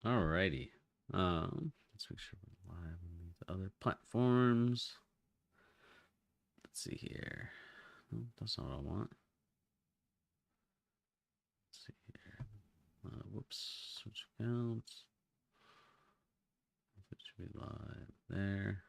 Alrighty. Let's make sure we're live on these other platforms. Let's see here. Oh, that's not what I want. Let's see here. Whoops. Switch accounts. It should be live there.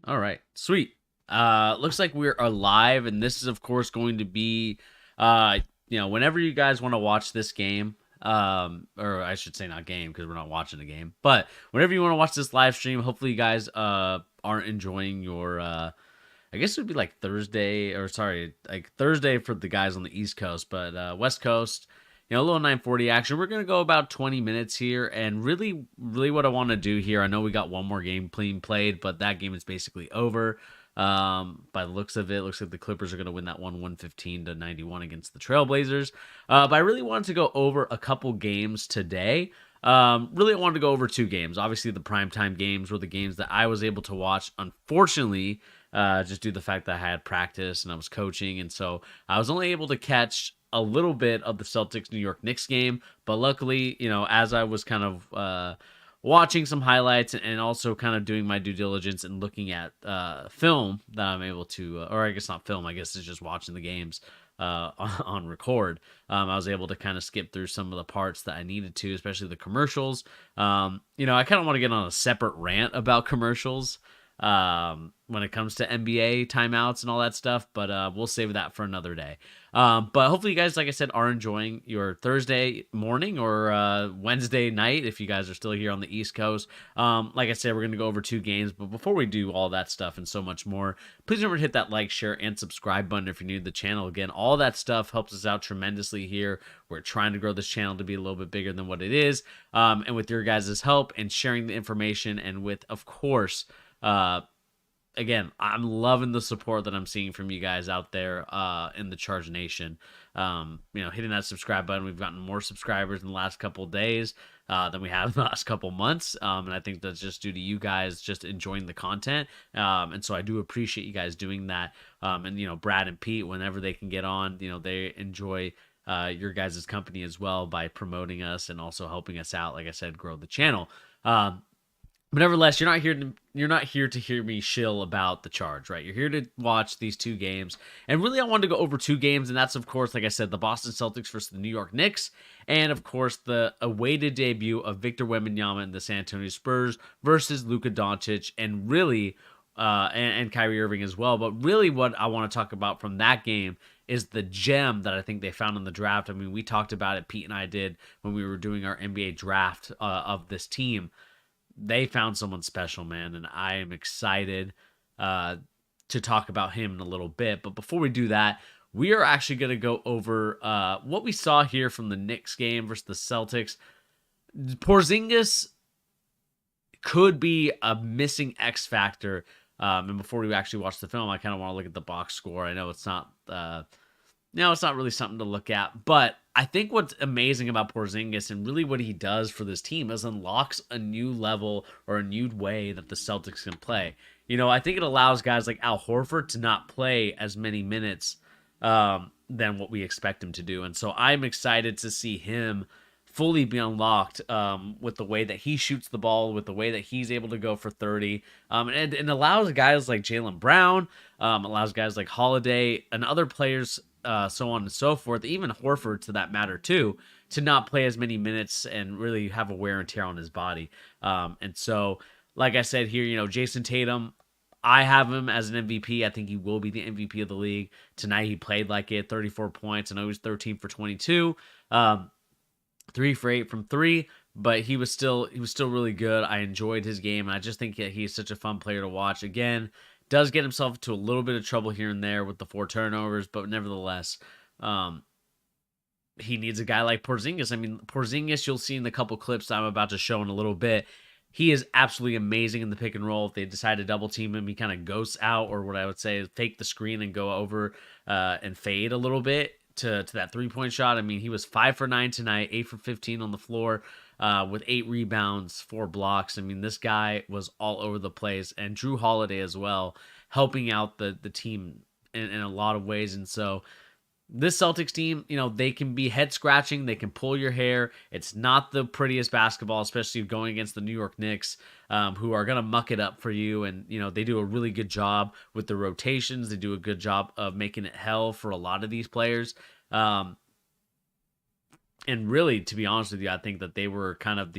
All right. Sweet. Looks like we're alive, and this is of course going to be whenever you guys want to watch this game, or I should say not game because we're not watching the game, but whenever you want to watch this live stream, hopefully you guys aren't enjoying your I guess it would be like Thursday, or sorry, like Thursday for the guys on the East Coast, but West Coast, a little 940 action. We're going to go about 20 minutes here. And really what I want to do here, I know we got one more game being played, but that game is basically over. By the looks of it, looks like the Clippers are going to win that one 115-91 against the Trailblazers. But I really wanted to go over a couple games today. Really, I wanted to go over two games. Obviously, the primetime games were the games that I was able to watch. Unfortunately, just due to the fact that I had practice and I was coaching. And so I was only able to catch a little bit of the Celtics New York Knicks game. But luckily, as I was kind of watching some highlights and also kind of doing my due diligence and looking at film that I'm able to, or I guess not film, I guess it's just watching the games on record. I was able to kind of skip through some of the parts that I needed to, especially the commercials. I kind of want to get on a separate rant about commercials when it comes to NBA timeouts and all that stuff, but we'll save that for another day. But hopefully you guys, like I said, are enjoying your Thursday morning or Wednesday night if you guys are still here on the East Coast. Like I said, we're going to go over two games, but before we do all that stuff and so much more, please remember to hit that like, share, and subscribe button if you're new to the channel. Again, all that stuff helps us out tremendously here. We're trying to grow this channel to be a little bit bigger than what it is. And with your guys' help and sharing the information, and with, of course, again, I'm loving the support that I'm seeing from you guys out there in the Charge Nation. Hitting that subscribe button. We've gotten more subscribers in the last couple of days than we have in the last couple of months. And I think that's just due to you guys just enjoying the content. And so I do appreciate you guys doing that. And Brad and Pete, whenever they can get on, they enjoy your guys' company as well by promoting us and also helping us out, like I said, grow the channel. But nevertheless, you're not here to hear me shill about the Charge, right? You're here to watch these two games. And really, I wanted to go over two games, and that's, of course, like I said, the Boston Celtics versus the New York Knicks, and, of course, the awaited debut of Victor Wembanyama and the San Antonio Spurs versus Luka Doncic, and really, and Kyrie Irving as well. But really what I want to talk about from that game is the gem that I think they found in the draft. I mean, we talked about it, Pete and I did, when we were doing our NBA draft of this team. They found someone special, man, and I am excited to talk about him in a little bit. But before we do that, we are actually going to go over what we saw here from the Knicks game versus the Celtics. Porzingus could be a missing X factor. And before we actually watch the film, I kind of want to look at the box score. I know it's not it's not really something to look at, but I think what's amazing about Porzingus and really what he does for this team is unlocks a new level or a new way that the Celtics can play. I think it allows guys like Al Horford to not play as many minutes than what we expect him to do. And so I'm excited to see him fully be unlocked with the way that he shoots the ball, with the way that he's able to go for 30. And allows guys like Jaylen Brown, allows guys like Holiday and other players, so on and so forth, even Horford to that matter too, to not play as many minutes and really have a wear and tear on his body. And so, like I said here, Jason Tatum, I have him as an MVP. I think he will be the MVP of the league. Tonight he played like it, 34 points. I know he was 13 for 22, 3 for 8 from 3, but he was still really good. I enjoyed his game, and I just think that he's such a fun player to watch. Again, does get himself into a little bit of trouble here and there with the 4 turnovers, but nevertheless, he needs a guy like Porzingus. I mean, Porzingus, you'll see in the couple clips I'm about to show in a little bit, he is absolutely amazing in the pick and roll. If they decide to double team him, he kind of ghosts out, or what I would say is fake the screen and go over and fade a little bit to that 3-point shot. I mean, he was 5 for 9 tonight, 8 for 15 on the floor, with 8 rebounds, 4 blocks. I mean, this guy was all over the place, and Drew Holiday as well, helping out the team in a lot of ways. And so this Celtics team, they can be head scratching. They can pull your hair. It's not the prettiest basketball, especially going against the New York Knicks, who are going to muck it up for you. And, they do a really good job with the rotations. They do a good job of making it hell for a lot of these players. And really, to be honest with you, I think that they were kind of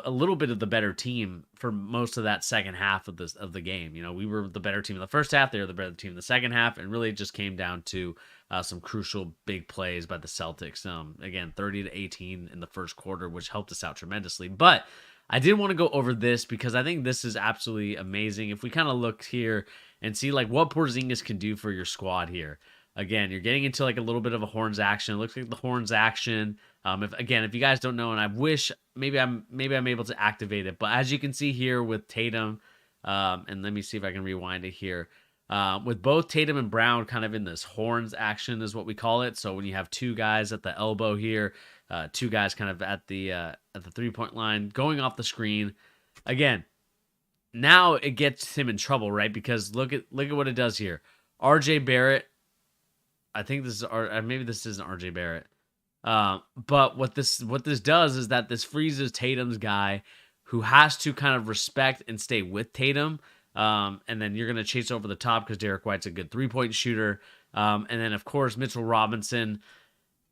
a little bit of the better team for most of that second half of the game. We were the better team in the first half. They were the better team in the second half, and really just came down to some crucial big plays by the Celtics. Again, 30-18 in the first quarter, which helped us out tremendously. But I did want to go over this because I think this is absolutely amazing. If we kind of look here and see like what Porzingus can do for your squad here. Again, you're getting into like a little bit of a horns action. It looks like the horns action. If you guys don't know, and I wish maybe I'm able to activate it, but as you can see here with Tatum, and let me see if I can rewind it here. With both Tatum and Brown kind of in this horns action is what we call it. So when you have two guys at the elbow here, two guys kind of at the 3-point line going off the screen. Again, now it gets him in trouble, right? Because look at what it does here. RJ Barrett. I think this is maybe this isn't RJ Barrett. But what this does is that this freezes Tatum's guy who has to kind of respect and stay with Tatum. And then you're going to chase over the top because Derek White's a good 3-point shooter. And then, of course, Mitchell Robinson.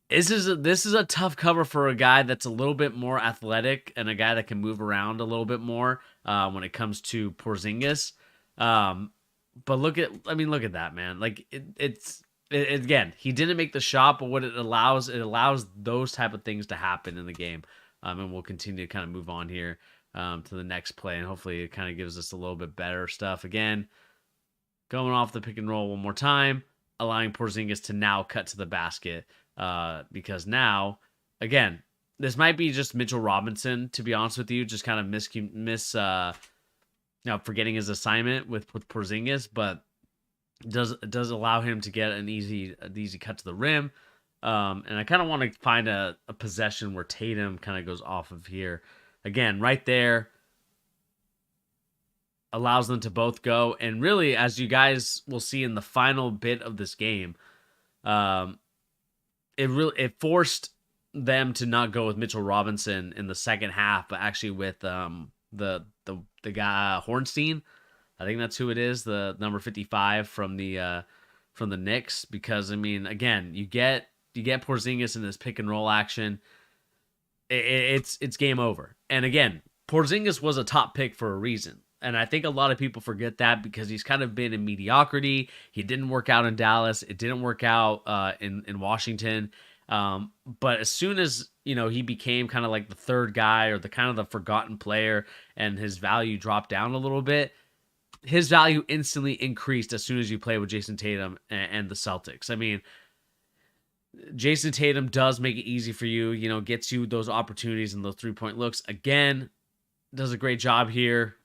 This is a tough cover for a guy that's a little bit more athletic and a guy that can move around a little bit more when it comes to Porzingus. But look at that, man. Like again, he didn't make the shot, but what it allows those type of things to happen in the game. And we'll continue to kind of move on here to the next play, and hopefully it kind of gives us a little bit better stuff. Again, going off the pick and roll one more time, allowing Porzingus to now cut to the basket because now, again, this might be just Mitchell Robinson, to be honest with you, just kind of forgetting his assignment with Porzingus, but it does allow him to get an easy cut to the rim. And I kind of want to find a possession where Tatum kind of goes off of here. Again, right there, allows them to both go. And really, as you guys will see in the final bit of this game, it forced them to not go with Mitchell Robinson in the second half, but actually with the guy Hornstein. I think that's who it is, the number 55 from the Knicks. Because again, you get Porzingus in this pick and roll action, it's game over. And again, Porzingus was a top pick for a reason, and I think a lot of people forget that because he's kind of been in mediocrity. He didn't work out in Dallas. It didn't work out in Washington. But as soon as he became kind of like the third guy or the kind of the forgotten player, and his value dropped down a little bit. His value instantly increased as soon as you play with Jason Tatum and the Celtics. Jason Tatum does make it easy for you, gets you those opportunities and those 3-point looks. Again, does a great job here.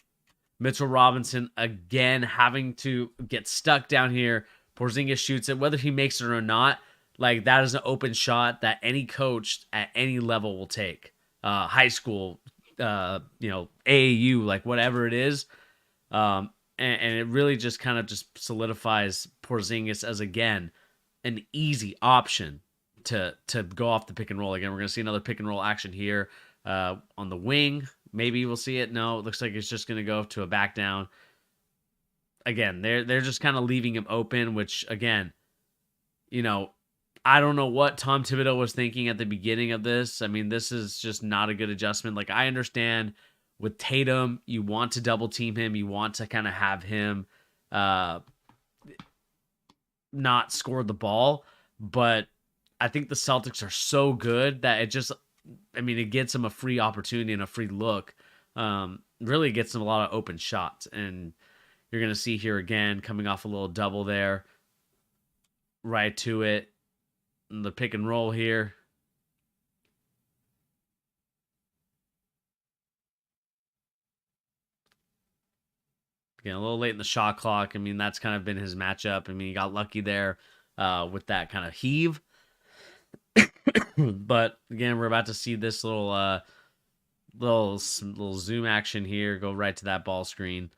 Mitchell Robinson, again, having to get stuck down here. Porzingus shoots it. Whether he makes it or not, like, that is an open shot that any coach at any level will take. High school, AAU, like whatever it is. And it really just kind of just solidifies Porzingus as, again, an easy option to go off the pick and roll. Again, we're going to see another pick and roll action here on the wing. Maybe we'll see it. No, it looks like it's just going to go to a back down. Again, they're just kind of leaving him open, which, again, I don't know what Tom Thibodeau was thinking at the beginning of this. This is just not a good adjustment. Like, I understand with Tatum, you want to double team him. You want to kind of have him not score the ball. But I think the Celtics are so good that it just, it gets them a free opportunity and a free look. Really gets them a lot of open shots. And you're going to see here again, coming off a little double there. Right to it. And the pick and roll here. Again, a little late in the shot clock. That's kind of been his matchup. He got lucky there with that kind of heave. But again, we're about to see this little zoom action here. Go right to that ball screen.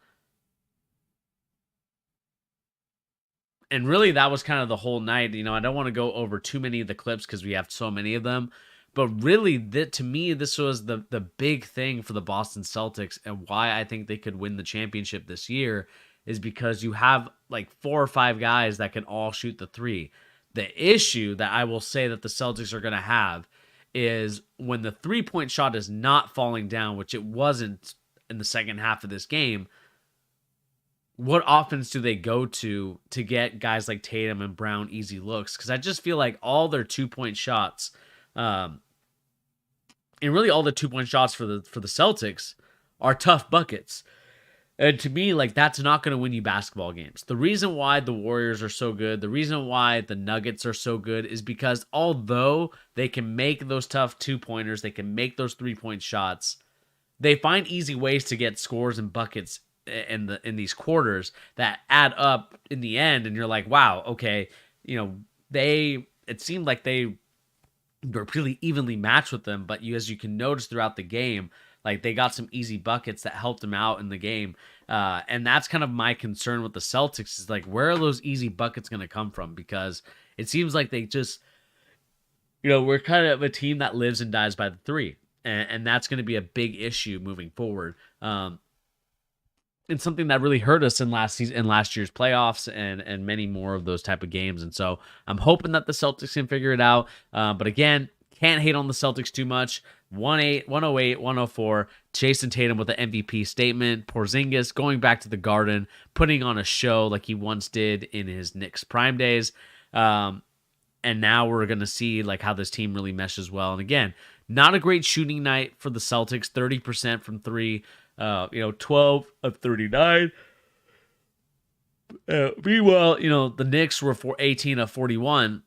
And really, that was kind of the whole night. I don't want to go over too many of the clips because we have so many of them. But really, to me, this was the big thing for the Boston Celtics, and why I think they could win the championship this year is because you have like 4 or 5 guys that can all shoot the three. The issue that I will say that the Celtics are going to have is when the 3-point shot is not falling down, which it wasn't in the second half of this game. What offense do they go to get guys like Tatum and Brown easy looks? Because I just feel like all their 2-point shots, and really all the 2-point shots for the Celtics are tough buckets. And to me, like, that's not going to win you basketball games. The reason why the Warriors are so good, the reason why the Nuggets are so good is because although they can make those tough 2-pointers, they can make those 3-point shots, they find easy ways to get scores and buckets in these quarters that add up in the end. And you're like, wow, okay, it seemed like they were pretty evenly matched with them, but as you can notice throughout the game, like, they got some easy buckets that helped them out in the game. And that's kind of my concern with the Celtics is, like, where are those easy buckets going to come from? Because it seems like they just, we're kind of a team that lives and dies by the three. And that's going to be a big issue moving forward. It's something that really hurt us in last year's playoffs and many more of those type of games. And so I'm hoping that the Celtics can figure it out. But again, can't hate on the Celtics too much. 108, 104. Jason Tatum with the MVP statement. Porzingus going back to the Garden, putting on a show like he once did in his Knicks prime days. And now we're going to see like how this team really meshes well. And again, not a great shooting night for the Celtics. 30% from 3. 12 of 39. Meanwhile, the Knicks were 18 of 41.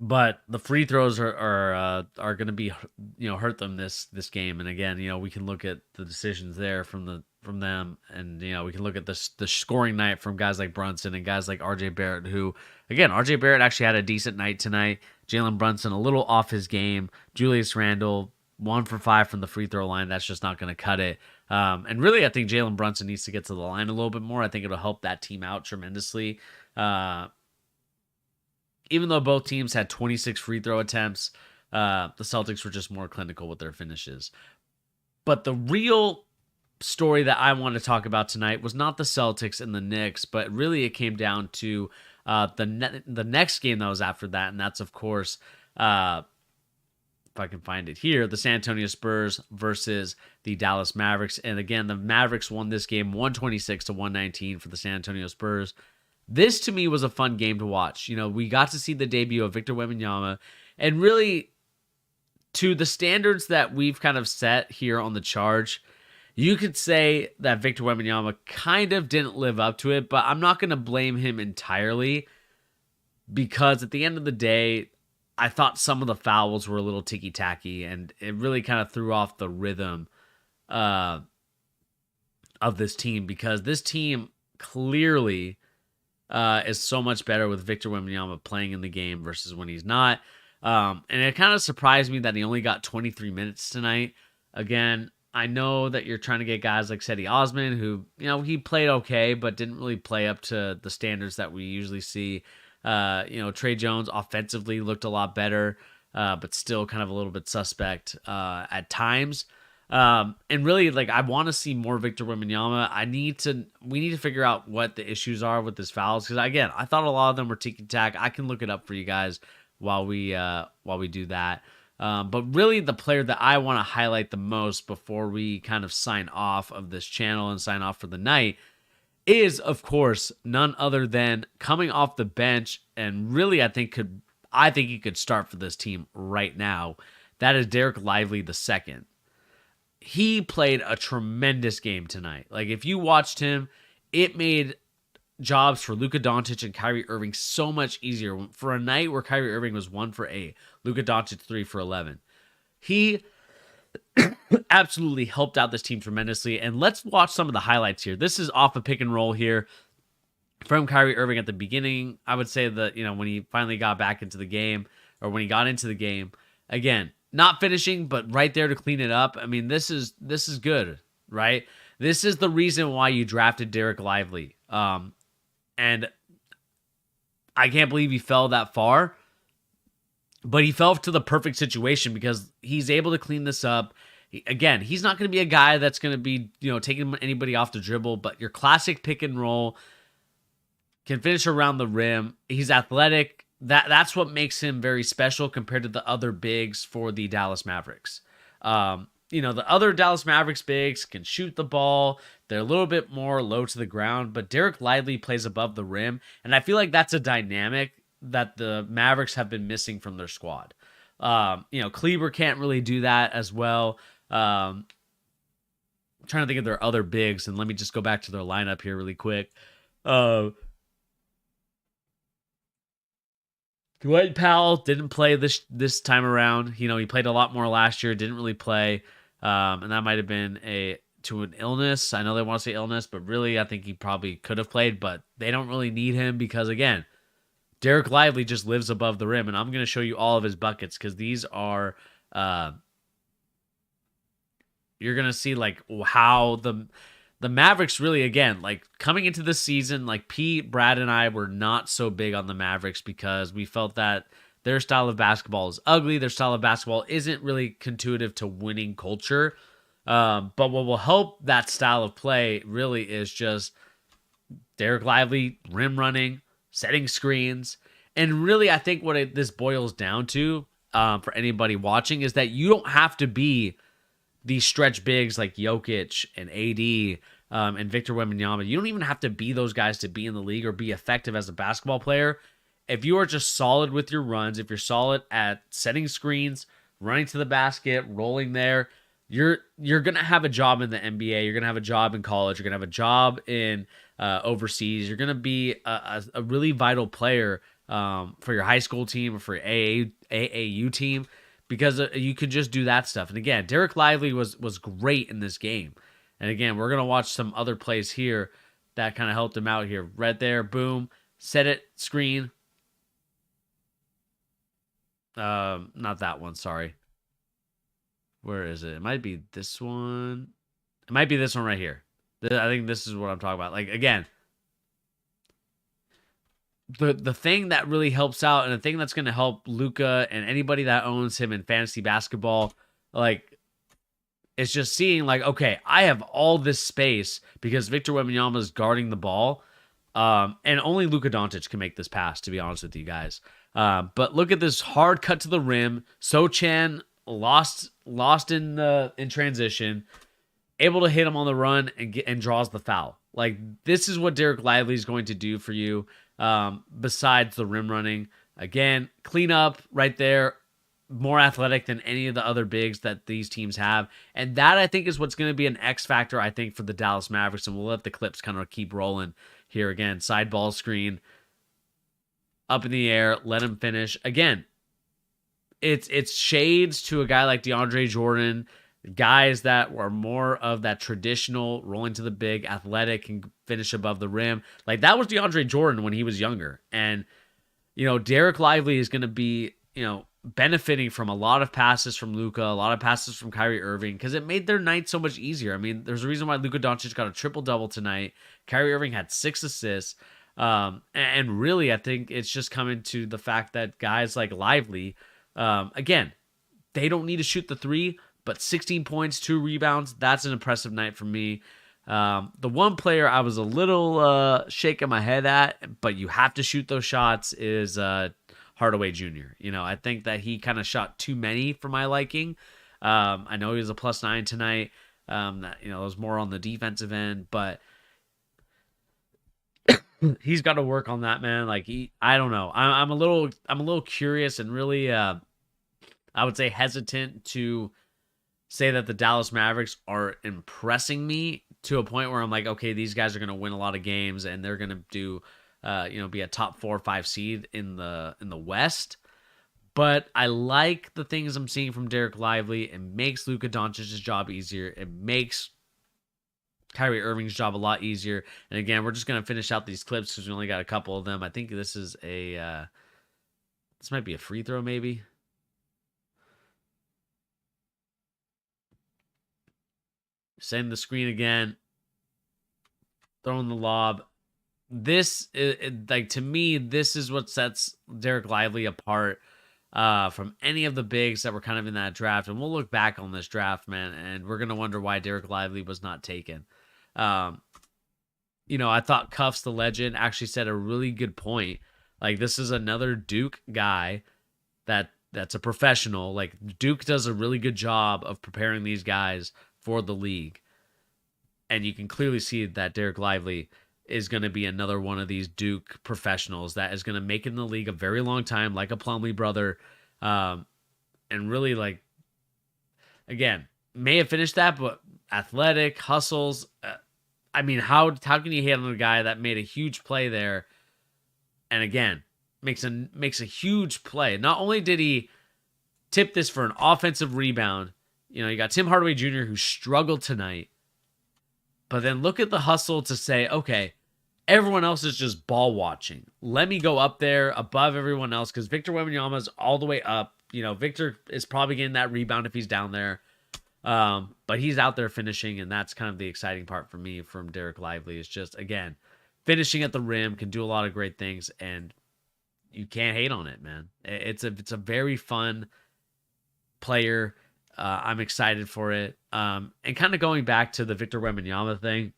But the free throws are going to be, hurt them this game. And again, we can look at the decisions there from them, and we can look at the scoring night from guys like Brunson and guys like RJ Barrett, who, again, RJ Barrett actually had a decent night tonight. Jalen Brunson a little off his game. Julius Randle 1 for 5 from the free throw line. That's just not going to cut it. And really, I think Jalen Brunson needs to get to the line a little bit more. I think it'll help that team out tremendously. Even though both teams had 26 free throw attempts, the Celtics were just more clinical with their finishes. But the real story that I want to talk about tonight was not the Celtics and the Knicks, but really it came down to the next game that was after that, and that's, of course, if I can find it here, the San Antonio Spurs versus the Dallas Mavericks. And again, the Mavericks won this game 126-119 for the San Antonio Spurs. This, to me, was a fun game to watch. We got to see the debut of Victor Wembanyama, and really, to the standards that we've kind of set here on the Charge, you could say that Victor Wembanyama kind of didn't live up to it, but I'm not going to blame him entirely, because at the end of the day, I thought some of the fouls were a little ticky-tacky, and it really kind of threw off the rhythm of this team, because this team clearly is so much better with Victor Wembanyama playing in the game versus when he's not. And it kind of surprised me that he only got 23 minutes tonight. Again, I know that you're trying to get guys like Cedi Osman, who, he played okay, but didn't really play up to the standards that we usually see. Trey Jones offensively looked a lot better, but still kind of a little bit suspect at times. And really, like, I want to see more Victor Wembanyama. We need to figure out what the issues are with his fouls, because again, I thought a lot of them were ticky-tack. I can look it up for you guys while we do that. But really, the player that I want to highlight the most before we kind of sign off of this channel and sign off for the night is, of course, none other than coming off the bench, and really, I think he could start for this team right now. That is Derek Lively II. He played a tremendous game tonight. Like, if you watched him, it made jobs for Luka Doncic and Kyrie Irving so much easier. For a night where Kyrie Irving was 1 for 8, Luka Doncic 3 for 11. He absolutely helped out this team tremendously. And let's watch some of the highlights here. This is off a pick and roll here from Kyrie Irving at the beginning. I would say that, when he finally got back into the game, or when he got into the game, again, not finishing, but right there to clean it up. I mean, this is good, right? This is the reason why you drafted Derek Lively. And And I can't believe he fell that far. But he fell to the perfect situation because he's able to clean this up. Again, he's not going to be a guy that's going to be, taking anybody off the dribble, but your classic pick and roll, can finish around the rim. He's athletic. That's what makes him very special compared to the other bigs for the Dallas Mavericks. The other Dallas Mavericks bigs can shoot the ball. They're a little bit more low to the ground, but Derek Lively plays above the rim, and I feel like that's a dynamic that the Mavericks have been missing from their squad. Kleber can't really do that as well. I'm trying to think of their other bigs, and let me just go back to their lineup here really quick. Dwight Powell didn't play this time around. He played a lot more last year, didn't really play. And that might have been to an illness. I know they want to say illness, but really I think he probably could have played, but they don't really need him because, again, Derek Lively just lives above the rim, and I'm going to show you all of his buckets because these are you're going to see like how the Mavericks really, again, like coming into this season, like Pete, Brad, and I were not so big on the Mavericks because we felt that their style of basketball is ugly. Their style of basketball isn't really conducive to winning culture. But what will help that style of play really is just Derek Lively, rim running, setting screens. And really, I think what this boils down to for anybody watching is that you don't have to be these stretch bigs like Jokic and AD and Victor Wembanyama. You don't even have to be those guys to be in the league or be effective as a basketball player. If you are just solid with your runs, if you're solid at setting screens, running to the basket, rolling there, you're going to have a job in the NBA. You're going to have a job in college. You're going to have a job in overseas. You're going to be a really vital player for your high school team or for your AAU team because you could just do that stuff. And again, Derek Lively was great in this game. And again, we're going to watch some other plays here that kind of helped him out here. Right there, boom, set it, screen. Not that one, sorry. Where is it? It might be this one. It might be this one right here. I think this is what I'm talking about. Like, again, the thing that really helps out and the thing that's going to help Luka and anybody that owns him in fantasy basketball, like, it's just seeing like, okay, I have all this space because Victor Wembanyama is guarding the ball. And only Luka Doncic can make this pass, to be honest with you guys. But look at this hard cut to the rim. Sochan lost in transition, able to hit him on the run and draws the foul. Like, this is what Derek Lively is going to do for you. Besides the rim running, again, clean up right there. More athletic than any of the other bigs that these teams have. And that, I think, is what's going to be an X factor, I think, for the Dallas Mavericks. And we'll let the clips kind of keep rolling here again. Side ball screen. Up in the air. Let him finish. Again, it's shades to a guy like DeAndre Jordan. Guys that are more of that traditional rolling to the big, athletic, and finish above the rim. Like, that was DeAndre Jordan when he was younger. And, Derek Lively is going to be, benefiting from a lot of passes from Luka, a lot of passes from Kyrie Irving, because it made their night so much easier. I mean, there's a reason why Luka Doncic got a triple-double tonight. Kyrie Irving had 6 assists. And really, I think it's just coming to the fact that guys like Lively, again, they don't need to shoot the 3, but 16 points, 2 rebounds, that's an impressive night for me. The one player I was a little shaking my head at, but you have to shoot those shots, is Hardaway Jr. I think that he kind of shot too many for my liking. I know he was a +9 tonight. That it was more on the defensive end, but he's got to work on that, man. Like, I don't know. I'm a little curious and really, I would say, hesitant to say that the Dallas Mavericks are impressing me to a point where I'm like, okay, these guys are going to win a lot of games and they're going to do. Be a top 4 or 5 seed in the West. But I like the things I'm seeing from Derek Lively. It makes Luka Doncic's job easier. It makes Kyrie Irving's job a lot easier. And again, we're just going to finish out these clips because we only got a couple of them. I think this is this might be a free throw maybe. Setting the screen again. Throwing the lob. this like to me, this is what sets Derek Lively apart from any of the bigs that were kind of in that draft. And we'll look back on this draft, man, and we're gonna wonder why Derek Lively was not taken. Um, I thought Cuffs the legend actually said a really good point. Like, this is another Duke guy that's a professional. Like, Duke does a really good job of preparing these guys for the league. And you can clearly see that Derek Lively is going to be another one of these Duke professionals that is going to make it in the league a very long time, like a Plumlee brother. And really, like, again, may have finished that, but athletic, hustles. I mean, how can you hate on a guy that made a huge play there? And again, makes a huge play. Not only did he tip this for an offensive rebound, you got Tim Hardaway Jr. who struggled tonight. But then look at the hustle to say, okay, everyone else is just ball watching. Let me go up there above everyone else because Victor Wembanyama's all the way up. Victor is probably getting that rebound if he's down there. But he's out there finishing, and that's kind of the exciting part for me from Derek Lively is just, again, finishing at the rim, can do a lot of great things, and you can't hate on it, man. It's a very fun player. I'm excited for it. And kind of going back to the Victor Wembanyama thing,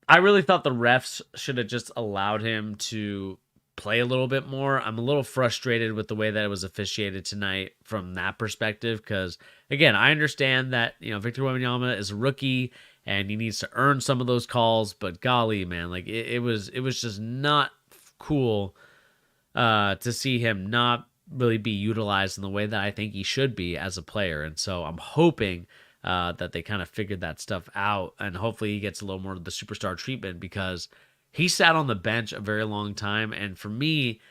I really thought the refs should have just allowed him to play a little bit more. I'm a little frustrated with the way that it was officiated tonight from that perspective because, again, I understand that, Victor Wembanyama is a rookie and he needs to earn some of those calls, but golly, man, like it was just not cool to see him not really be utilized in the way that I think he should be as a player. And so I'm hoping that they kind of figured that stuff out, and hopefully he gets a little more of the superstar treatment because he sat on the bench a very long time. And for me,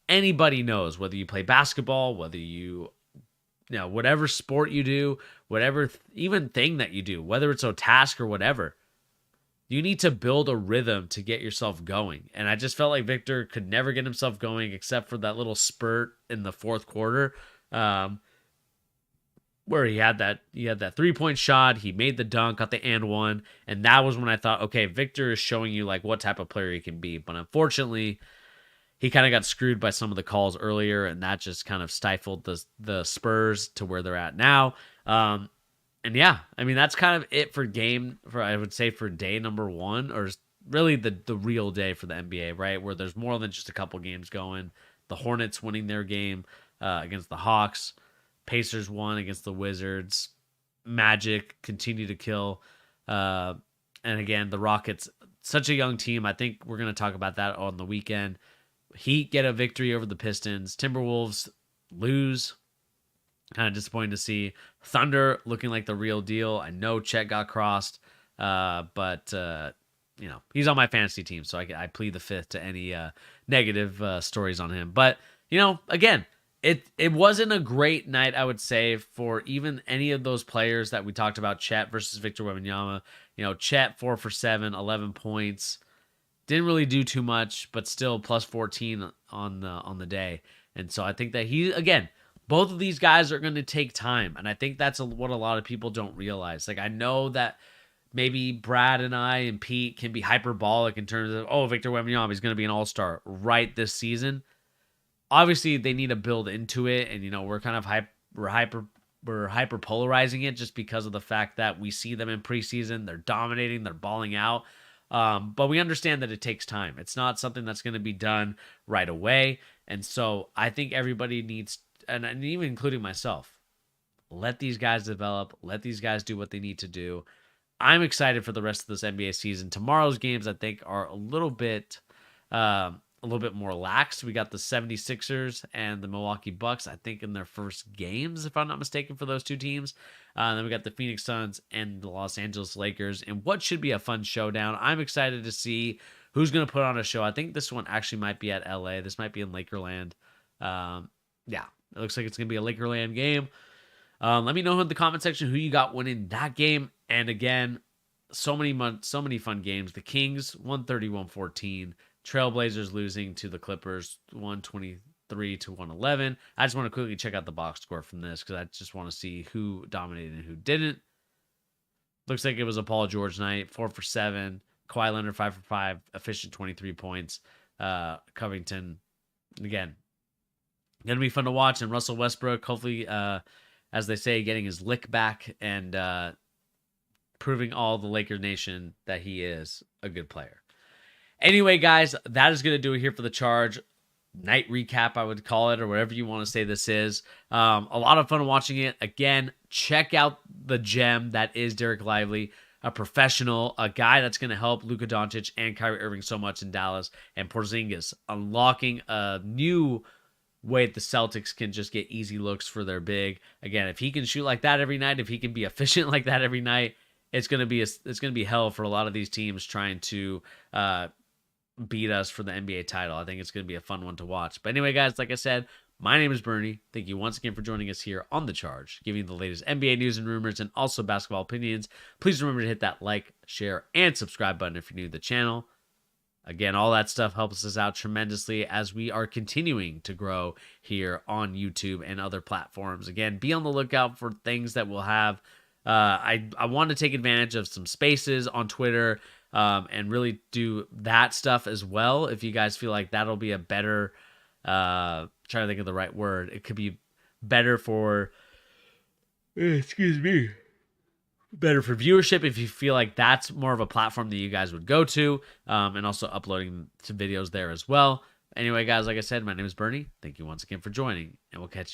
anybody knows, whether you play basketball, whether whatever sport you do, whatever even thing that you do, whether it's a task or whatever, you need to build a rhythm to get yourself going. And I just felt like Victor could never get himself going except for that little spurt in the fourth quarter, where he had that 3-point shot, he made the dunk, got the and one, and that was when I thought, okay, Victor is showing you like what type of player he can be. But unfortunately, he kind of got screwed by some of the calls earlier, and that just kind of stifled the Spurs to where they're at now. And yeah, I mean, that's kind of it for I would say for day number one, or really the real day for the NBA, right? Where there's more than just a couple games going. The Hornets winning their game against the Hawks. Pacers won against the Wizards. Magic continue to kill. And again, the Rockets, such a young team. I think we're going to talk about that on the weekend. Heat get a victory over the Pistons. Timberwolves lose. Kind of disappointing to see. Thunder looking like the real deal. I know Chet got crossed, but he's on my fantasy team, so I plead the fifth to any negative stories on him. But again, it wasn't a great night, I would say, for even any of those players that we talked about. Chet versus Victor Wembanyama. Chet 4 for 7, 11 points. Didn't really do too much, but still plus 14 on the day. And so I think that both of these guys are going to take time, and I think that's what a lot of people don't realize. Like, I know that maybe Brad and I and Pete can be hyperbolic in terms of, Victor Wembanyama is going to be an all-star right this season. Obviously, they need to build into it, and we're kind of we're hyper polarizing it just because of the fact that we see them in preseason. They're dominating, they're balling out. But we understand that it takes time. It's not something that's going to be done right away. And so I think everybody needs, and even including myself, let these guys develop. Let these guys do what they need to do. I'm excited for the rest of this NBA season. Tomorrow's games, I think, are a little bit more lax. We got the 76ers and the Milwaukee Bucks, I think, in their first games, if I'm not mistaken, for those two teams. Then we got the Phoenix Suns and the Los Angeles Lakers in what should be a fun showdown. I'm excited to see who's going to put on a show. I think this one actually might be at LA. This might be in Lakerland. It looks like it's going to be a Lakerland game. Let me know in the comment section who you got winning that game. And again, so many fun games. The Kings 130-114. Trailblazers losing to the Clippers 123-111. I just want to quickly check out the box score from this because I just want to see who dominated and who didn't. Looks like it was a Paul George night, 4 for 7, Kawhi Leonard 5 for 5, efficient 23 points. Covington, again, gonna be fun to watch. And Russell Westbrook, hopefully, as they say, getting his lick back and proving all the Laker Nation that he is a good player. Anyway, guys, that is going to do it here for the Charge night recap, I would call it, or whatever you want to say this is. A lot of fun watching it. Again, check out the gem that is Derek Lively, a professional, a guy that's going to help Luka Doncic and Kyrie Irving so much in Dallas, and Porzingus unlocking a new way that the Celtics can just get easy looks for their big. Again, if he can shoot like that every night, if he can be efficient like that every night, it's gonna be hell for a lot of these teams trying to beat us for the NBA title. I think it's gonna be a fun one to watch. But anyway, guys, like I said, my name is Bernie. Thank you once again for joining us here on The Charge, giving you the latest NBA news and rumors and also basketball opinions. Please remember to hit that like, share, and subscribe button if you're new to the channel. Again, all that stuff helps us out tremendously as we are continuing to grow here on YouTube and other platforms. Again, be on the lookout for things that we'll have. I want to take advantage of some spaces on Twitter and really do that stuff as well. If you guys feel like that'll be a better, trying to think of the right word, it could be better for, better for viewership if you feel like that's more of a platform that you guys would go to, and also uploading some videos there as well. Anyway, guys, like I said, my name is Bernie. Thank you once again for joining, and we'll catch you.